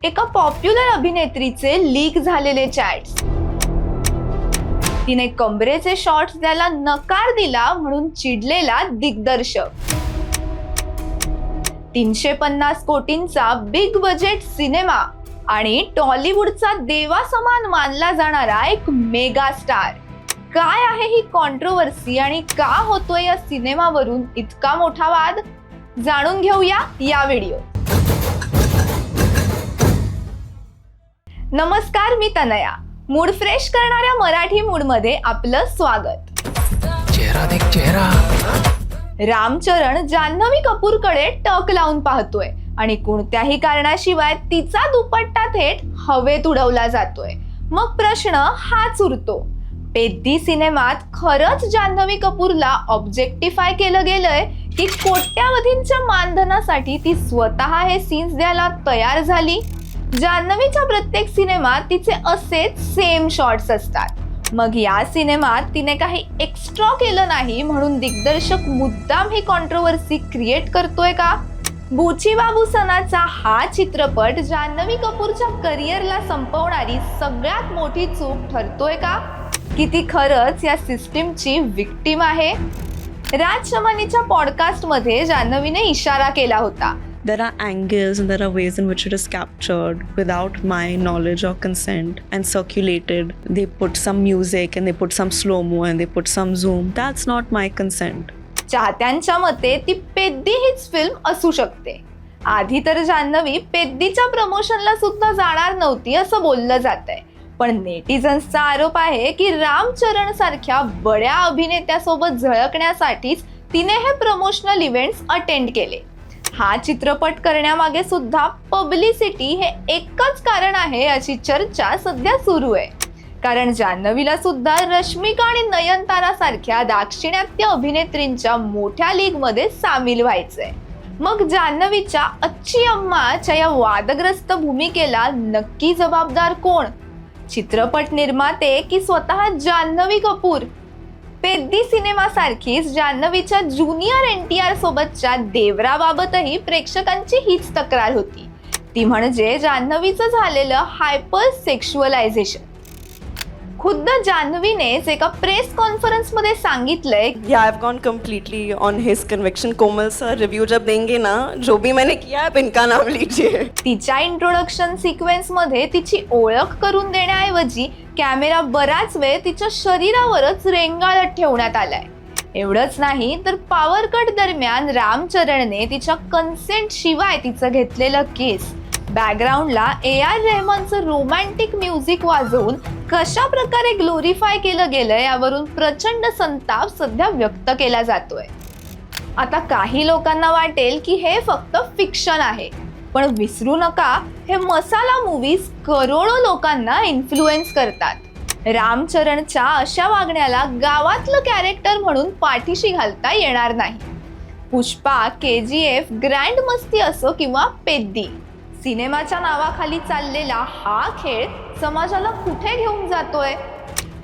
एका popular अभिनेत्रीचे leak झालेले chats, तिने कमरेचे शॉर्ट्स द्यायला नकार दिला म्हणून चिडलेला दिग्दर्शक, 350 कोटींचा बिग बजेट सिनेमा आणि टॉलिवूडचा देवासमान मानला जाणारा एक मेगा स्टार. काय आहे ही कॉन्ट्रोवर्सी आणि का होतोय या सिनेमावरून इतका मोठा वाद? जाणून घेऊया या व्हिडिओ. नमस्कार, मी तनया. मूड फ्रेश करणाऱ्या मराठी मूड मध्ये आपलं स्वागत. चेहरा देख चेहरा. रामचरण जान्हवी कपूरकडे टक लावून पाहतोय आणि कोणत्याही कारणाशिवाय तिचा दुपट्टा थेट हवेत उडवला जातोय. मग प्रश्न हाच उरतो, पेद्दी सिनेमात खरंच जान्हवी कपूरला ऑब्जेक्टिफाय केलं गेलंय की कोट्यावधींच्या मानधनासाठी ती स्वतः हे सीन्स द्यायला तयार झाली? जान्हवीच्या प्रत्येक सिनेमात तिचे असेच सेम शॉट्स असतात. मग या सिनेमात तिने काही एक्स्ट्रा केलं नाही म्हणून दिग्दर्शक मुद्दाम ही कॉन्ट्रोवर्सी क्रिएट करतोय का? बुची बाबू सनाचा हा चित्रपट जान्हवी कपूरच्या करिअरला संपवणारी सगळ्यात मोठी चूक ठरतोय का? की ती खरंच या सिस्टीमची विक्टीम आहे? राज शमानीच्या पॉडकास्टमध्ये जान्हवीने इशारा केला होता, There are angles and there are ways in which it is captured without my knowledge or consent and circulated. They put some music and they put some slow-mo and they put some zoom. That's not my consent. चाहत्यांच्या मते ती पेद्दी हीच film असू शकते. आधी तर जान्हवी पेद्दीच्या प्रमोशनला सुद्धा जाणार नव्हती असं बोललं जातंय. पण नेटिझन्सचा आरोप आहे की रामचरण सारख्या बड्या अभिनेत्यासोबत झळकण्यासाठीच तिने हे प्रमोशनल इव्हेंट्स अटेंड केले. हा चित्रपट करण्यामागे सुद्धा पब्लिसिटी हे एकच कारण आहे अशी चर्चा सध्या सुरू आहे. कारण जान्हवीला सुद्धा रश्मिका आणि नयनतारा सारख्या दाक्षिणात्य अभिनेत्रींच्या मोठ्या लीग मध्ये सामील व्हायचंय. मग जान्हवीच्या अच्छी अम्माच्या या वादग्रस्त भूमिकेला नक्की जबाबदार कोण? चित्रपट निर्माते की स्वतः जान्हवी कपूर? पेद्दी सिनेमासारखीच जान्हवीच्या ज्युनियर NTR सोबतच्या देवराबाबतही प्रेक्षकांची हीच तक्रार होती. ती म्हणजे जान्हवीचं झालेलं हायपर सेक्शुअलायझेशन. खुद्द जान्हवीनेच एका प्रेस कॉन्फरन्स मध्ये सांगितलंय, Yeah, I've gone completely on his conviction. Komal sir review जब देंगे ना, जो भी मैंने किया आप इनका नाम लीजिए. तिच्या इंट्रोडक्शन सिक्वेन्स मध्ये तिची ओळख करून देण्याऐवजी कॅमेरा बराच वेळ तिच्या शरीरावरच रेंगाळत ठेवण्यात आलाय. एवढंच नाही तर पॉवर कट दरम्यान रामचरणने तिच्या कन्सेंट शिवाय तिचं घेतलेलं केस, बॅकग्राऊंडला AR रहमानचं रोमॅन्टिक म्युझिक वाजवून कशा प्रकारे ग्लोरीफाय केलं गेलं यावरून प्रचंड संताप सध्या व्यक्त केला जातोय. आता काही लोकांना वाटेल की हे फक्त फिक्शन आहे, पण विसरू नका हे मसाला मूवीज करोडो लोकांना इन्फ्लुएन्स करतात. रामचरणच्या अशा वागण्याला गावातलं कॅरेक्टर म्हणून पाठीशी घालता येणार नाही. पुष्पा, KGF, ग्रँड मस्ती असो किंवा पेद्दी, सिनेमाच्या नावाखाली चाललेला हा खेळ समाजाला कुठे घेऊन जातोय?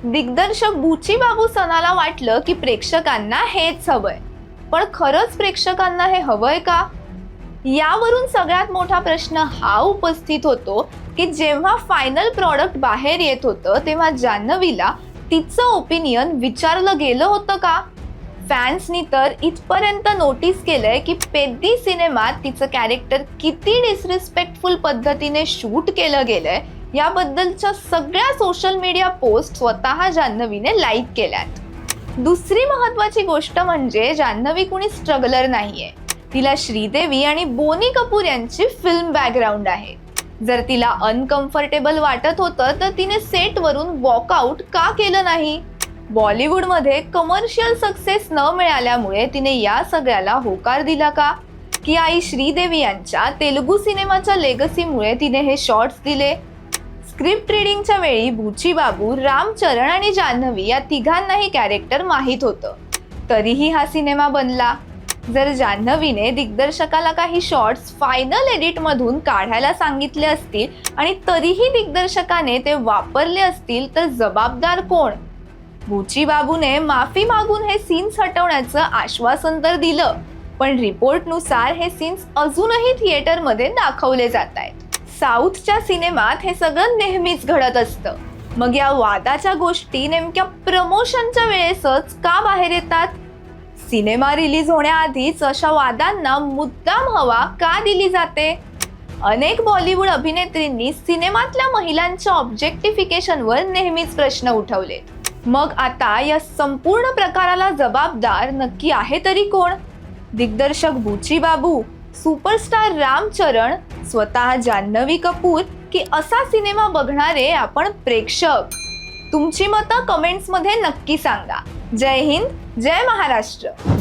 दिग्दर्शक बुची बाबू सनाला वाटलं की प्रेक्षकांना हेच हवंय, पण खरंच प्रेक्षकांना हे हवंय का? यावरून सगळ्यात मोठा प्रश्न हा उपस्थित होतो की जेव्हा फायनल प्रॉडक्ट बाहेर येत होतं तेव्हा जान्हवीला तिचं ओपिनियन विचारलं गेलं होतं का? फॅन्सनी तर इथपर्यंत नोटीस केलंय की पेद्दी सिनेमात तिचं कॅरेक्टर किती डिसरिस्पेक्टफुल पद्धतीने शूट केलं गेलंय याबद्दलच्या सगळ्या सोशल मीडिया पोस्ट स्वतः जान्हवीने लाईक केल्यात. दुसरी महत्वाची गोष्ट म्हणजे जान्हवी कुणी स्ट्रगलर नाहीये. तिला श्रीदेवी आणि बोनी कपूर यांची फिल्म बॅकग्राऊंड आहे. जर तिला अनकम्फर्टेबल वाटत होतं तर तिने सेटवरून वॉकआउट का केलं नाही? बॉलिवूडमध्ये कमर्शियल सक्सेस न मिळाल्यामुळे तिने या सगळ्याला होकार दिला का? की आई श्रीदेवी यांच्या तेलुगू सिनेमाच्या लेगसीमुळे तिने हे शॉट्स दिले? स्क्रिप्ट रिडिंगच्या वेळी बुची बाबू, रामचरण आणि जान्हवी या तिघांनाही कॅरेक्टर माहीत होतं, तरीही हा सिनेमा बनला. जर जान्हवीने दिग्दर्शकाला काही शॉट्स फायनल एडिट मधून काढायला सांगितले असतील आणि तरीही दिग्दर्शकाने ते वापरले असतील तर जबाबदार कोण? बुची बाबूने माफी मागून हे सीन्स हटवण्याचं आश्वासन तर दिलं, पण रिपोर्टनुसार हे सीन्स अजूनही थिएटरमध्ये दाखवले जात आहेत. साऊथच्या सिनेमात हे सगळं नेहमीच घडत असतं. मग या वादाच्या गोष्टी नेमक्या प्रमोशनच्या वेळेसच का बाहेर येतात? सिनेमा रिलीज होण्याआधीच अशा वादांना मुद्दाम हवा का दिली जाते? अनेक बॉलिवूड अभिनेत्रींनी सिनेमातल्या महिलांच्या ऑब्जेक्टिफिकेशनवर नेहमीच प्रश्न उठवले. मग आता या संपूर्ण प्रकाराला जबाबदार नक्की आहे तरी कोण? दिग्दर्शक बुची बाबू, सुपरस्टार रामचरण, स्वतः जान्हवी कपूर की असा सिनेमा बघणारे आपण प्रेक्षक? तुमची मतं कमेंट्समध्ये नक्की सांगा. जय हिंद, जय महाराष्ट्र.